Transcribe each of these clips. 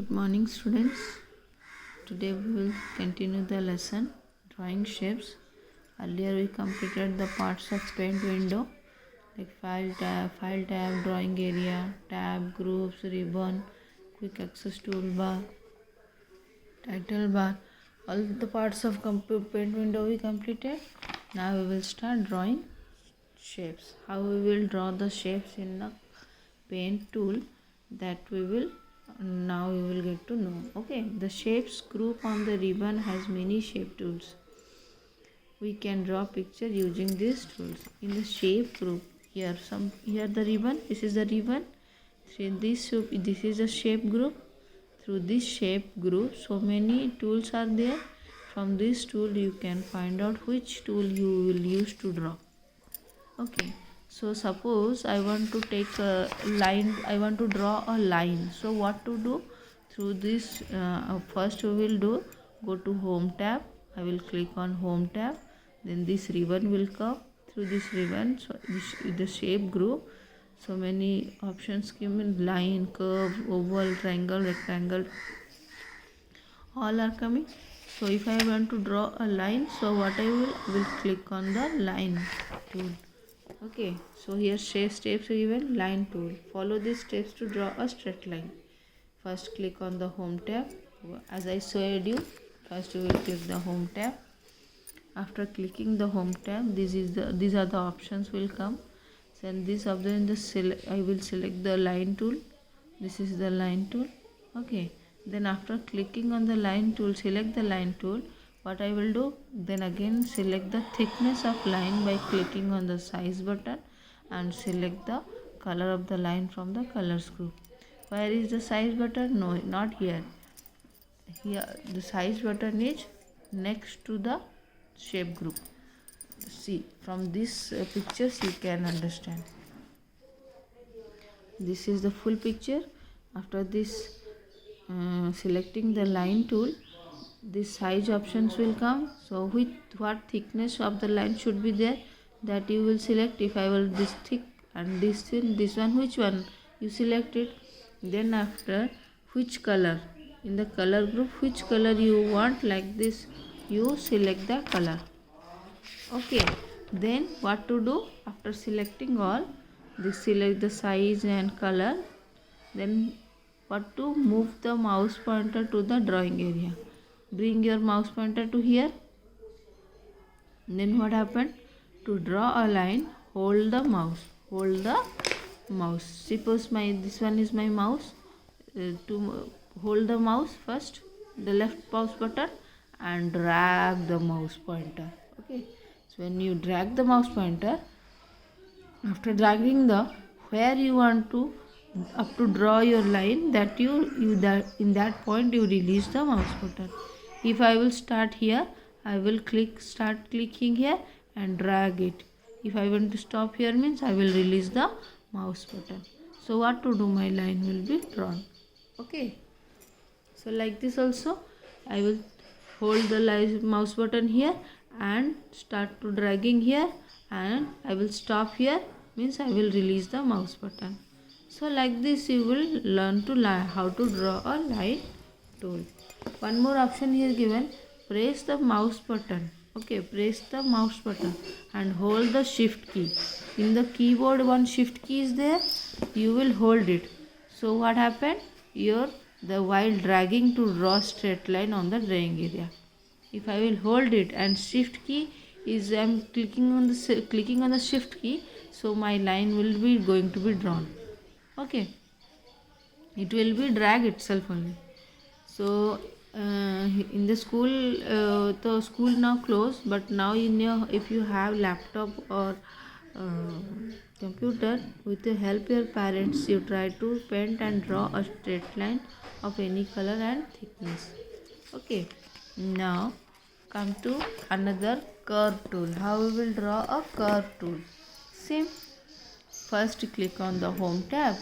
Good morning, students. Today we will continue the lesson drawing shapes. Earlier we completed the parts of paint window like file tab, drawing area, tab, groups, ribbon, quick access toolbar, title bar. All the parts of paint window we completed. Now we will start drawing shapes. How we will draw the shapes in the paint tool, that we will get to know. Okay, the shapes group on the ribbon has many shape tools. We can draw picture using these tools. In the shape group, here the ribbon, this is the ribbon. This is a shape group. Through this shape group, so many tools are there. From this tool you can find out which tool you will use to draw. Okay, so suppose I want to take a line, I want to draw a line. So what to do? Through this, first we will go to home tab. I will click on home tab. Then this ribbon will come. Through this ribbon, so this is the shape group. So many options give me: line, curve, oval, triangle, rectangle. All are coming. So if I want to draw a line, so what I will click on the line tool. Okay, so here steps given, line tool. Follow these steps to draw a straight line. First click on the home tab. As I showed you, first you will click the home tab. After clicking the home tab, these are the options will come. Then this option I will select the line tool. This is the line tool. Okay, then after clicking on the line tool, select the line tool. What I will do, then again select the thickness of line by clicking on the size button and select the color of the line from the colors group. Where is the size button? No, not here. Here the size button is next to the shape group. See, from this pictures you can understand. This is the full picture. After this, selecting the line tool, this size options will come. So with what thickness of the line should be there, that you will select. If I will this thick and this thin, this one, which one you select it. Then after, which color, in the color group, which color you want, like this you select the color. Okay, then what to do? After selecting all, select the size and color. Then what to move the mouse pointer to the drawing area. Bring your mouse pointer to here. Then what happened? To draw a line, hold the mouse. Suppose this one is my mouse. To hold the mouse first, the left mouse button, and drag the mouse pointer. Okay. So when you drag the mouse pointer, after dragging where you want to up to draw your line, that in that point you release the mouse button. If I will start here, I will start clicking here and drag it. If I want to stop here, means I will release the mouse button. So what to do? My line will be drawn. Okay. So like this also, I will hold the mouse button here and start to dragging here, and I will stop here, means I will release the mouse button. So like this you will learn to how to draw a line tool. One more option here given, press the mouse button. Okay, press the mouse button and hold the shift key. In the keyboard one shift key is there, you will hold it. So what happened? While dragging to draw straight line on the drawing area. If I will hold it and shift key is, I am clicking on the shift key, so my line will be going to be drawn. Okay, it will be drag itself only. So in the school now closed, but now if you have laptop or computer, with the help your parents, you try to paint and draw a straight line of any color and thickness. Okay, now come to another curve tool. How we will draw a curve tool? Same. First click on the home tab.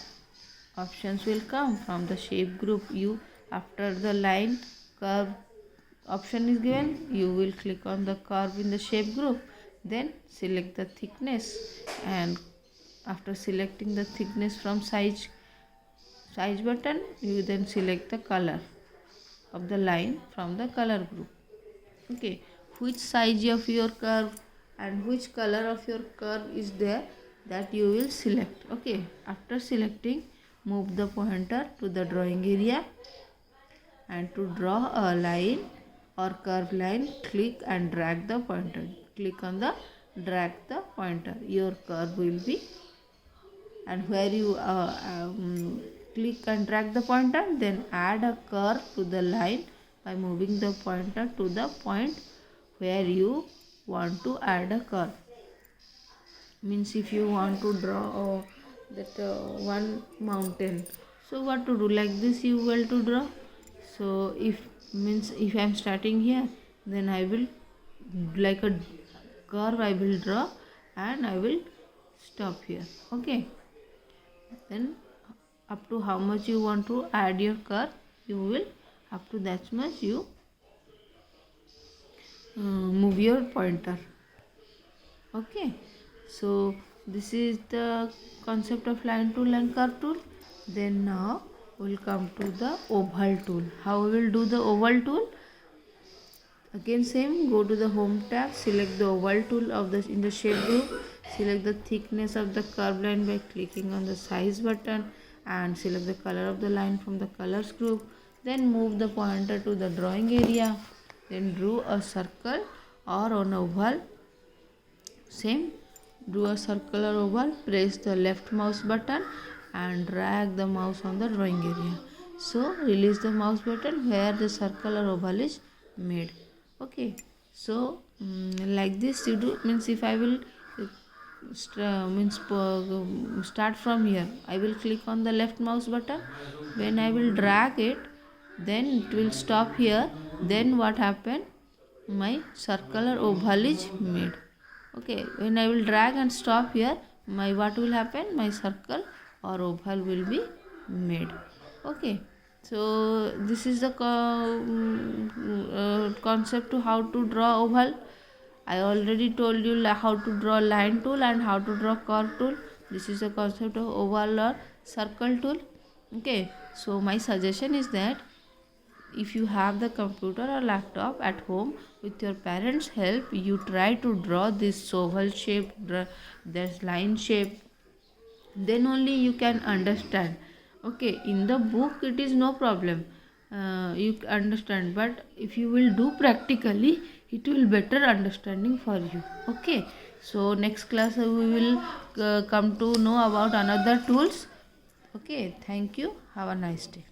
Options will come from the shape group. After the line curve option is given, you will click on the curve in the shape group. Then select the thickness, and after selecting the thickness from size size button, you then select the color of the line from the color group. Okay, which size of your curve and which color of your curve is there, that you will select. Okay, after selecting, move the pointer to the drawing area, and to draw a line or curve line, click and drag the pointer. Click on the drag the pointer, your curve will be, and where you click and drag the pointer, then add a curve to the line by moving the pointer to the point where you want to add a curve. Means if you want to draw one mountain, so what to do, like this you will to draw. So if I am starting here, then I will like a curve I will draw, and I will stop here. Okay, then up to how much you want to add your curve, you will up to that much you move your pointer. Okay, so this is the concept of line tool and curve tool. Then now we'll come to the oval tool. How we will do the oval tool? Again same, go to the home tab, select the oval tool in the shape group, select the thickness of the curve line by clicking on the size button, and select the color of the line from the colors group. Then move the pointer to the drawing area, then draw a circle or an oval. Same, draw a circle or oval, press the left mouse button and drag the mouse on the drawing area. So release the mouse button where the circle or oval is made. Okay, so like this you do. Means if I will start from here, I will click on the left mouse button. When I will drag it, then it will stop here. Then what happen, my circle or oval is made. Okay, when I will drag and stop here, what will happen, my circle or oval will be made. Okay, so this is the concept to how to draw oval. I already told you how to draw line tool and how to draw curve tool. This is the concept of oval or circle tool. Okay, so my suggestion is that if you have the computer or laptop at home, with your parents' help, you try to draw this oval shape, this line shape, then only you can understand. Okay, in the book it is no problem, you understand, but if you will do practically, it will better understanding for you. Okay, so next class we will come to know about another tools. Okay, thank you, have a nice day.